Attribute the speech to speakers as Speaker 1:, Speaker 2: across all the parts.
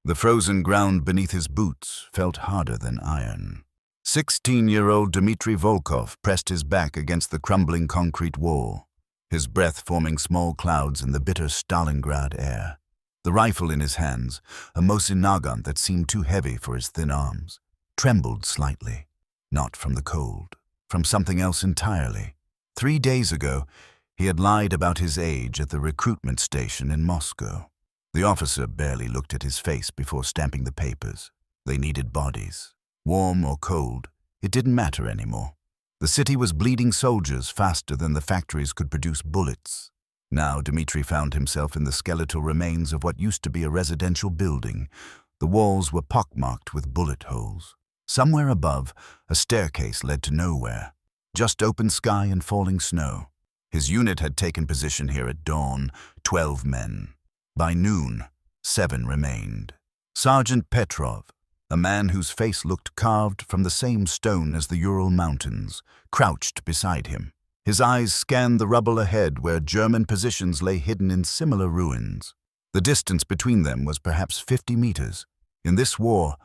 Speaker 1: The frozen ground beneath his boots felt harder than iron. 16-year-old Dmitri Volkov pressed his back against the crumbling concrete wall, his breath forming small clouds in the bitter Stalingrad air. The rifle in his hands, a Mosin Nagant that seemed too heavy for his thin arms, trembled slightly. Not from the cold, from something else entirely. 3 days ago, he had lied about his age at the recruitment station in Moscow. The officer barely looked at his face before stamping the papers. They needed bodies. Warm or cold, it didn't matter anymore. The city was bleeding soldiers faster than the factories could produce bullets. Now Dmitri found himself in the skeletal remains of what used to be a residential building. The walls were pockmarked with bullet holes. Somewhere above, a staircase led to nowhere. Just open sky and falling snow. His unit had taken position here at dawn, 12 men. By noon, 7 remained. Sergeant Petrov, a man whose face looked carved from the same stone as the Ural Mountains, crouched beside him. His eyes scanned the rubble ahead where German positions lay hidden in similar ruins. The distance between them was perhaps 50 meters. In this war,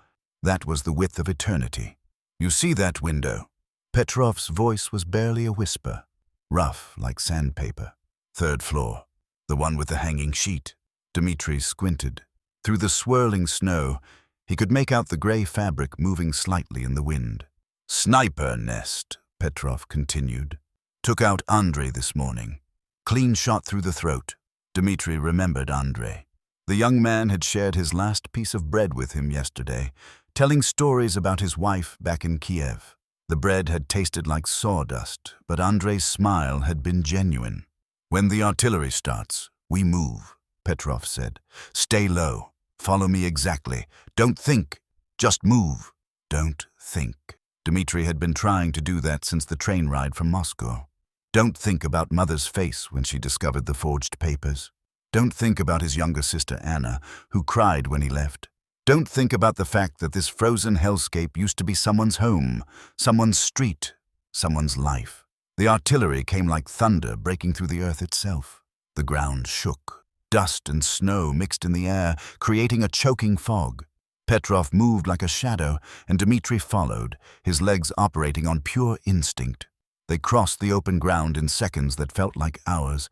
Speaker 1: that was the width of eternity. "You see that window?" Petrov's voice was barely a whisper, rough like sandpaper. "Third floor, the one with the hanging sheet." Dmitri squinted. Through the swirling snow, he could make out the gray fabric moving slightly in the wind. "Sniper nest," Petrov continued. "Took out Andrei this morning. Clean shot through the throat." Dmitri remembered Andrei. The young man had shared his last piece of bread with him yesterday, telling stories about his wife back in Kiev. The bread had tasted like sawdust, but Andrei's smile had been genuine. "When the artillery starts, we move," Petrov said. "Stay low. Follow me exactly. Don't think. Just move. Don't think." Dmitri had been trying to do that since the train ride from Moscow. Don't think about Mother's face when she discovered the forged papers. Don't think about his younger sister Anna, who cried when he left. Don't think about the fact that this frozen hellscape used to be someone's home, someone's street, someone's life. The artillery came like thunder breaking through the earth itself. The ground shook. Dust and snow mixed in the air, creating a choking fog. Petrov moved like a shadow, and Dmitri followed, his legs operating on pure instinct. They crossed the open ground in seconds that felt like hours.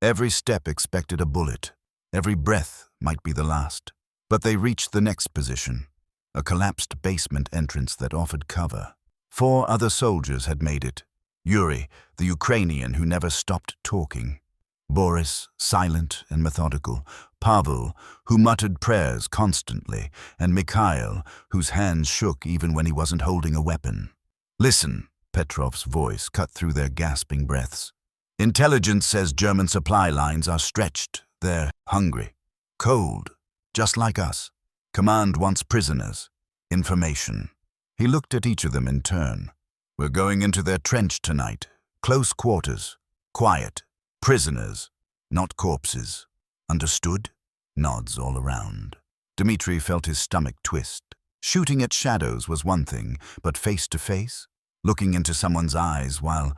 Speaker 1: Every step expected a bullet. Every breath might be the last. But they reached the next position, a collapsed basement entrance that offered cover. 4 other soldiers had made it. Yuri, the Ukrainian who never stopped talking. Boris, silent and methodical. Pavel, who muttered prayers constantly. And Mikhail, whose hands shook even when he wasn't holding a weapon. "Listen," Petrov's voice cut through their gasping breaths. "Intelligence says German supply lines are stretched. They're hungry. Cold. Just like us. Command wants prisoners. Information." He looked at each of them in turn. "We're going into their trench tonight. Close quarters. Quiet. Prisoners, not corpses. Understood?" Nods all around. Dmitri felt his stomach twist. Shooting at shadows was one thing, but face to face, looking into someone's eyes while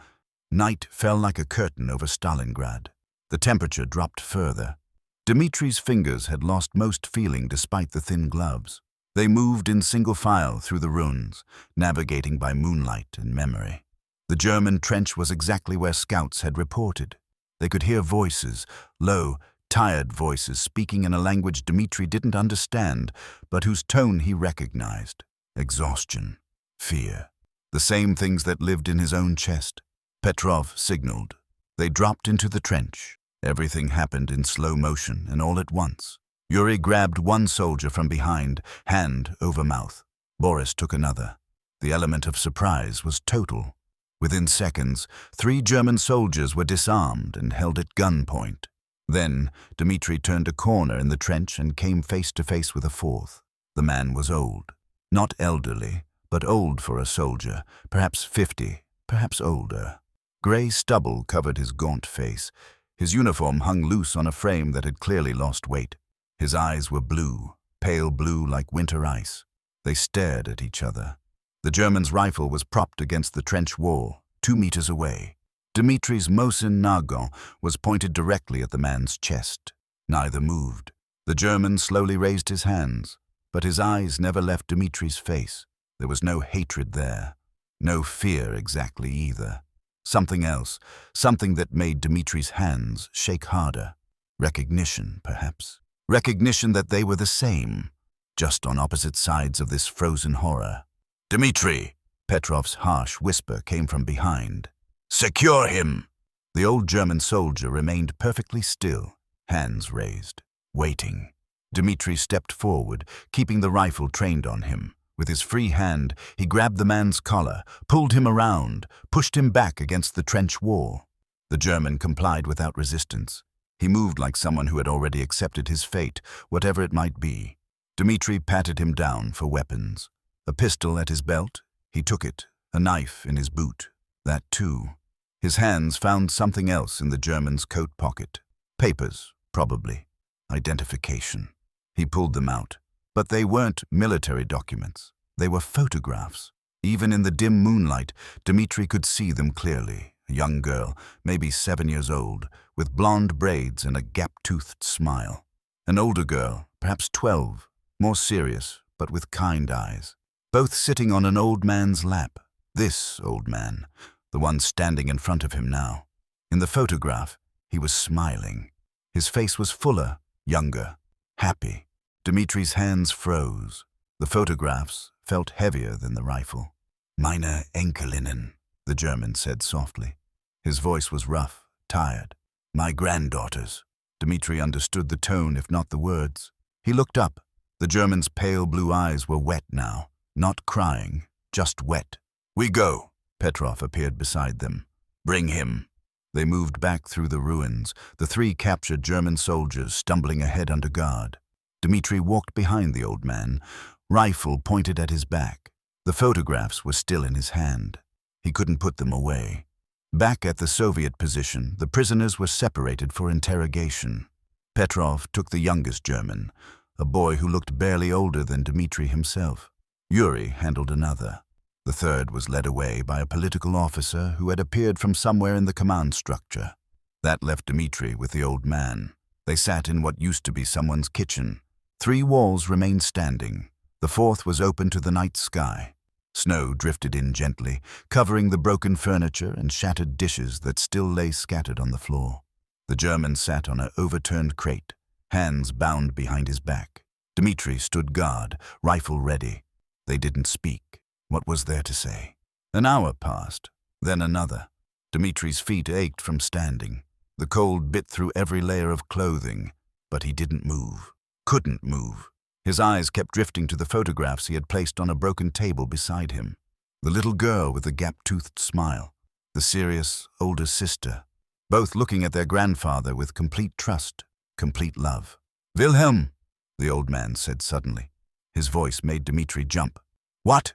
Speaker 1: night fell like a curtain over Stalingrad. The temperature dropped further. Dmitri's fingers had lost most feeling despite the thin gloves. They moved in single file through the ruins, navigating by moonlight and memory. The German trench was exactly where scouts had reported. They could hear voices, low, tired voices speaking in a language Dmitri didn't understand, but whose tone he recognized. Exhaustion, fear, the same things that lived in his own chest. Petrov signaled. They dropped into the trench. Everything happened in slow motion and all at once. Yuri grabbed one soldier from behind, hand over mouth. Boris took another. The element of surprise was total. Within seconds, 3 German soldiers were disarmed and held at gunpoint. Then, Dmitri turned a corner in the trench and came face to face with a 4th. The man was old. Not elderly, but old for a soldier, perhaps 50, perhaps older. Gray stubble covered his gaunt face. His uniform hung loose on a frame that had clearly lost weight. His eyes were blue, pale blue like winter ice. They stared at each other. The German's rifle was propped against the trench wall, 2 meters away. Dmitri's Mosin Nagant was pointed directly at the man's chest. Neither moved. The German slowly raised his hands. but his eyes never left Dmitri's face. There was no hatred there. No fear exactly either. Something else, something that made Dmitri's hands shake harder. Recognition, perhaps. Recognition that they were the same, just on opposite sides of this frozen horror. "Dmitri!" Petrov's harsh whisper came from behind. "Secure him!" The old German soldier remained perfectly still, hands raised, waiting. Dmitri stepped forward, keeping the rifle trained on him. With his free hand, he grabbed the man's collar, pulled him around, pushed him back against the trench wall. The German complied without resistance. He moved like someone who had already accepted his fate, whatever it might be. Dmitri patted him down for weapons. A pistol at his belt, he took it. A knife in his boot, that too. His hands found something else in the German's coat pocket. Papers, probably. Identification. He pulled them out. But they weren't military documents. They were photographs. Even in the dim moonlight, Dmitri could see them clearly. A young girl, maybe 7 years old, with blonde braids and a gap-toothed smile. An older girl, perhaps 12, more serious, but with kind eyes. Both sitting on an old man's lap. This old man, the one standing in front of him now. In the photograph, he was smiling. His face was fuller, younger, happy. Dmitri's hands froze. The photographs felt heavier than the rifle. "Meine Enkelinnen," the German said softly. His voice was rough, tired. "My granddaughters." Dmitri understood the tone, if not the words. He looked up. The German's pale blue eyes were wet now, not crying, just wet. "We go." Petrov appeared beside them. "Bring him." They moved back through the ruins, the 3 captured German soldiers stumbling ahead under guard. Dmitri walked behind the old man, rifle pointed at his back. The photographs were still in his hand. He couldn't put them away. Back at the Soviet position, the prisoners were separated for interrogation. Petrov took the youngest German, a boy who looked barely older than Dmitri himself. Yuri handled another. The third was led away by a political officer who had appeared from somewhere in the command structure. That left Dmitri with the old man. They sat in what used to be someone's kitchen. 3 walls remained standing. The 4th was open to the night sky. Snow drifted in gently, covering the broken furniture and shattered dishes that still lay scattered on the floor. The German sat on an overturned crate, hands bound behind his back. Dmitri stood guard, rifle ready. They didn't speak. What was there to say? An hour passed, then another. Dmitri's feet ached from standing. The cold bit through every layer of clothing, but he didn't move. Couldn't move. His eyes kept drifting to the photographs he had placed on a broken table beside him. The little girl with the gap-toothed smile. The serious older sister. Both looking at their grandfather with complete trust, complete love. "Wilhelm," the old man said suddenly. His voice made Dmitri jump. "What?"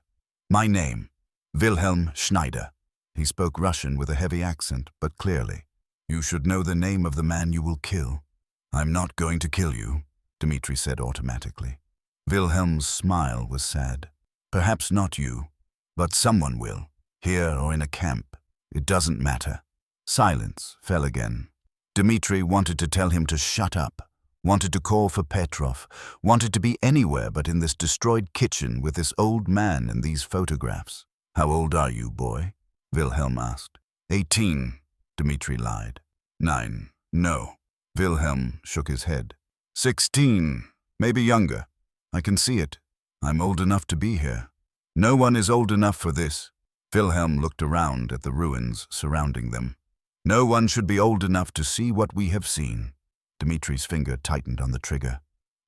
Speaker 1: "My name. Wilhelm Schneider." He spoke Russian with a heavy accent, but clearly. "You should know the name of the man you will kill." "I'm not going to kill you," Dmitri said automatically. Wilhelm's smile was sad. "Perhaps not you, but someone will, here or in a camp. It doesn't matter." Silence fell again. Dmitri wanted to tell him to shut up, wanted to call for Petrov, wanted to be anywhere but in this destroyed kitchen with this old man and these photographs. "How old are you, boy?" Wilhelm asked. 18, Dmitri lied. 9, no. Wilhelm shook his head. 16, maybe younger. I can see it. I'm old enough to be here. No one is old enough for this. Wilhelm looked around at the ruins surrounding them. No one should be old enough to see what we have seen. Dmitri's finger tightened on the trigger.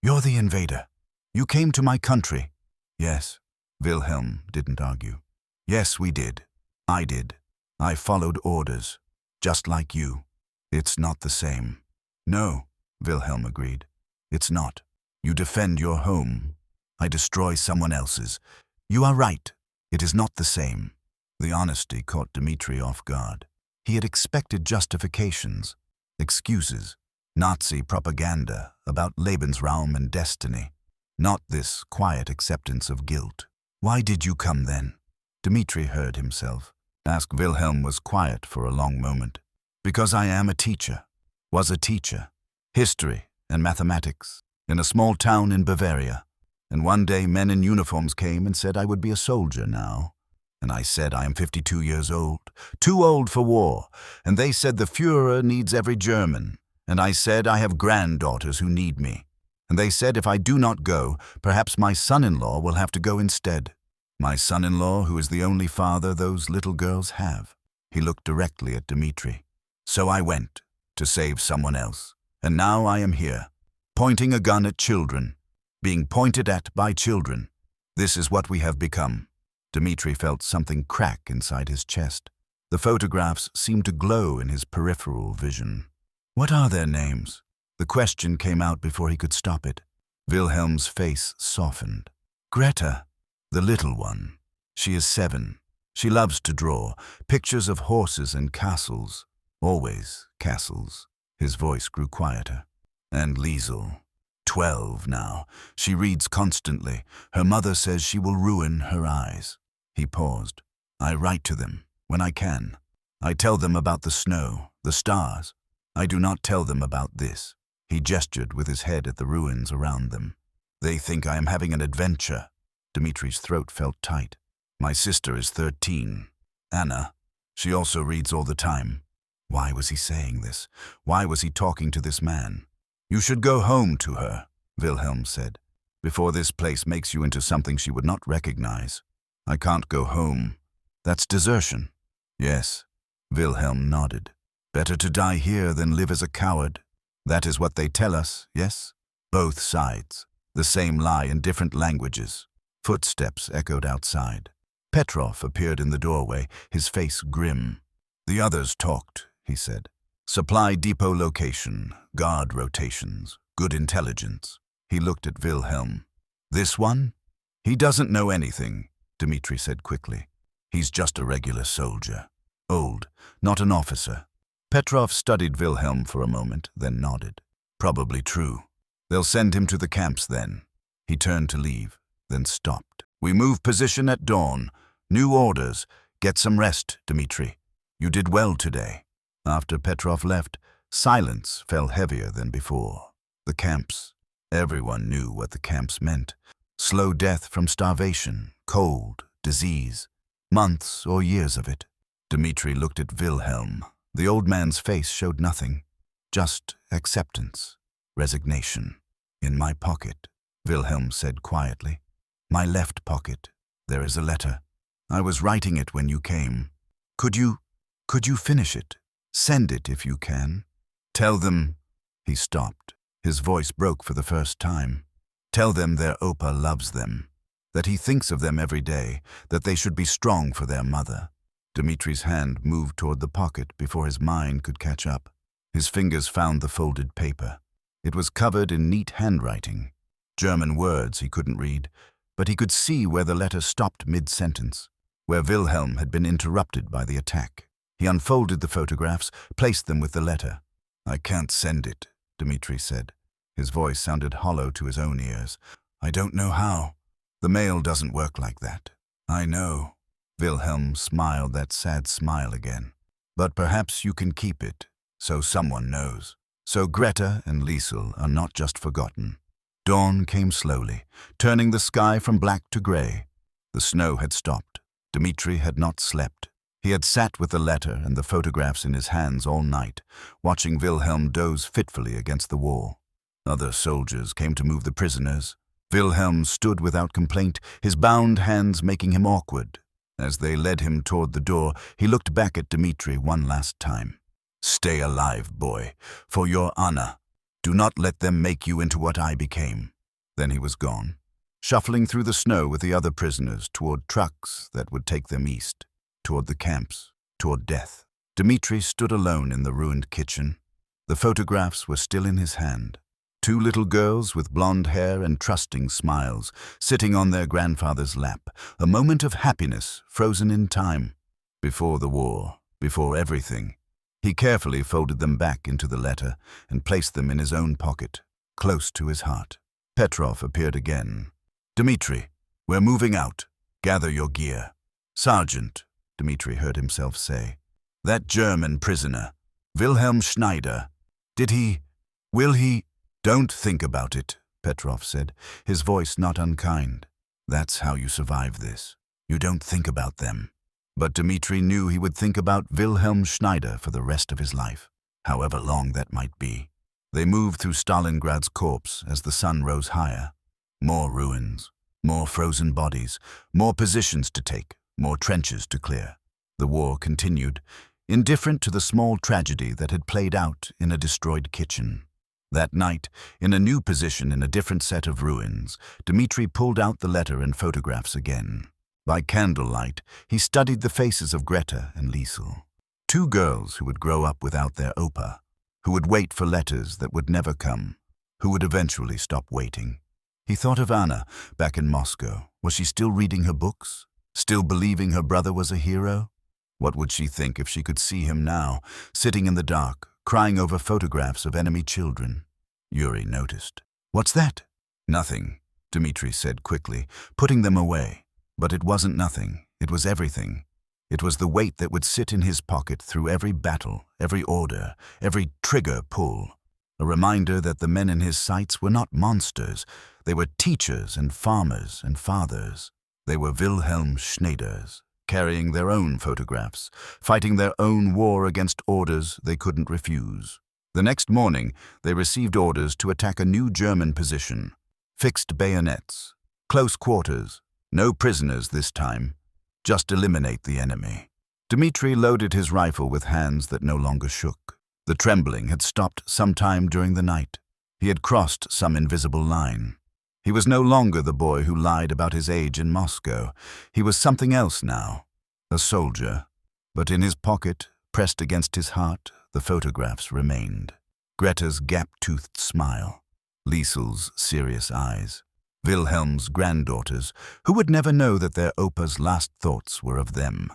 Speaker 1: You're the invader. You came to my country. Yes. Wilhelm didn't argue. Yes, we did. I did. I followed orders. Just like you. It's not the same. No, Wilhelm agreed. It's not. You defend your home. I destroy someone else's. You are right. It is not the same. The honesty caught Dmitri off guard. He had expected justifications, excuses, Nazi propaganda about Lebensraum and destiny. Not this quiet acceptance of guilt. Why did you come then? Dmitri heard himself. Ask Wilhelm was quiet for a long moment. Because I am a teacher. Was a teacher. History and mathematics. In a small town in Bavaria. And one day men in uniforms came and said I would be a soldier now. And I said I am 52 years old, too old for war. And they said the Führer needs every German. And I said I have granddaughters who need me. And they said if I do not go, perhaps my son-in-law will have to go instead. My son-in-law, who is the only father those little girls have. He looked directly at Dmitri. So I went, to save someone else. And now I am here, pointing a gun at children, being pointed at by children. This is what we have become. Dmitri felt something crack inside his chest. The photographs seemed to glow in his peripheral vision. What are their names? The question came out before he could stop it. Wilhelm's face softened. Greta, the little one. She is 7. She loves to draw, pictures of horses and castles. Always castles. His voice grew quieter. And Liesel, 12 now. She reads constantly. Her mother says she will ruin her eyes. He paused. I write to them, when I can. I tell them about the snow, the stars. I do not tell them about this. He gestured with his head at the ruins around them. They think I am having an adventure. Dmitri's throat felt tight. My sister is 13. Anna. She also reads all the time. Why was he saying this? Why was he talking to this man? You should go home to her, Wilhelm said, before this place makes you into something she would not recognize. I can't go home. That's desertion. Yes, Wilhelm nodded. Better to die here than live as a coward. That is what they tell us, yes? Both sides. The same lie in different languages. Footsteps echoed outside. Petrov appeared in the doorway, his face grim. The others talked, he said. Supply depot location, guard rotations, good intelligence. He looked at Wilhelm. This one? He doesn't know anything, Dmitri said quickly. He's just a regular soldier. Old, not an officer. Petrov studied Wilhelm for a moment, then nodded. Probably true. They'll send him to the camps then. He turned to leave, then stopped. We move position at dawn. New orders. Get some rest, Dmitri. You did well today. After Petrov left, silence fell heavier than before. The camps. Everyone knew what the camps meant. Slow death from starvation, cold, disease. Months or years of it. Dmitri looked at Wilhelm. The old man's face showed nothing. Just acceptance. Resignation. In my pocket, Wilhelm said quietly. My left pocket. There is a letter. I was writing it when you came. Could you finish it? Send it if you can. Tell them. He stopped. His voice broke for the first time. Tell them their Opa loves them. That he thinks of them every day. That they should be strong for their mother. Dmitri's hand moved toward the pocket before his mind could catch up. His fingers found the folded paper. It was covered in neat handwriting. German words he couldn't read, but he could see where the letter stopped mid-sentence, where Wilhelm had been interrupted by the attack. He unfolded the photographs, placed them with the letter. I can't send it, Dmitri said. His voice sounded hollow to his own ears. I don't know how. The mail doesn't work like that. I know. Wilhelm smiled that sad smile again. But perhaps you can keep it, so someone knows. So Greta and Liesel are not just forgotten. Dawn came slowly, turning the sky from black to gray. The snow had stopped. Dmitri had not slept. He had sat with the letter and the photographs in his hands all night, watching Wilhelm doze fitfully against the wall. Other soldiers came to move the prisoners. Wilhelm stood without complaint, his bound hands making him awkward. As they led him toward the door, he looked back at Dmitri one last time. Stay alive, boy, for your honor. Do not let them make you into what I became. Then he was gone, shuffling through the snow with the other prisoners toward trucks that would take them east, toward the camps, toward death. Dmitri stood alone in the ruined kitchen. The photographs were still in his hand. 2 little girls with blonde hair and trusting smiles, sitting on their grandfather's lap, a moment of happiness frozen in time. Before the war, before everything. He carefully folded them back into the letter and placed them in his own pocket, close to his heart. Petrov appeared again. Dmitri, we're moving out. Gather your gear. Sergeant, Dmitri heard himself say. That German prisoner, Wilhelm Schneider, will he? Don't think about it, Petrov said, his voice not unkind. "That's how you survive this. You don't think about them." But Dmitri knew he would think about Wilhelm Schneider for the rest of his life, however long that might be. They moved through Stalingrad's corpse as the sun rose higher. More ruins, more frozen bodies, more positions to take, more trenches to clear. The war continued, indifferent to the small tragedy that had played out in a destroyed kitchen. That night, in a new position in a different set of ruins, Dmitri pulled out the letter and photographs again. By candlelight, he studied the faces of Greta and Liesel, two girls who would grow up without their Opa, who would wait for letters that would never come, who would eventually stop waiting. He thought of Anna, back in Moscow. Was she still reading her books? Still believing her brother was a hero? What would she think if she could see him now, sitting in the dark, crying over photographs of enemy children? Yuri noticed. "What's that?" "Nothing," Dmitri said quickly, putting them away. But it wasn't nothing. It was everything. It was the weight that would sit in his pocket through every battle, every order, every trigger pull. A reminder that the men in his sights were not monsters. They were teachers and farmers and fathers. They were Wilhelm Schneiders, carrying their own photographs, fighting their own war against orders they couldn't refuse. The next morning, they received orders to attack a new German position. Fixed bayonets, close quarters, no prisoners this time. Just eliminate the enemy. Dmitri loaded his rifle with hands that no longer shook. The trembling had stopped sometime during the night. He had crossed some invisible line. He was no longer the boy who lied about his age in Moscow. He was something else now, a soldier. But in his pocket, pressed against his heart, the photographs remained. Greta's gap-toothed smile, Liesel's serious eyes, Wilhelm's granddaughters, who would never know that their Opa's last thoughts were of them,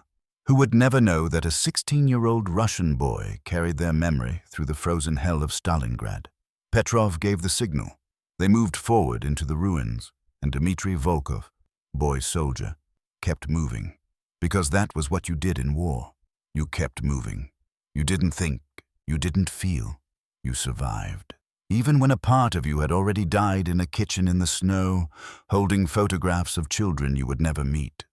Speaker 1: who would never know that a 16-year-old Russian boy carried their memory through the frozen hell of Stalingrad. Petrov gave the signal. They moved forward into the ruins, and Dmitri Volkov, boy soldier, kept moving. Because that was what you did in war. You kept moving. You didn't think. You didn't feel. You survived. Even when a part of you had already died in a kitchen in the snow, holding photographs of children you would never meet.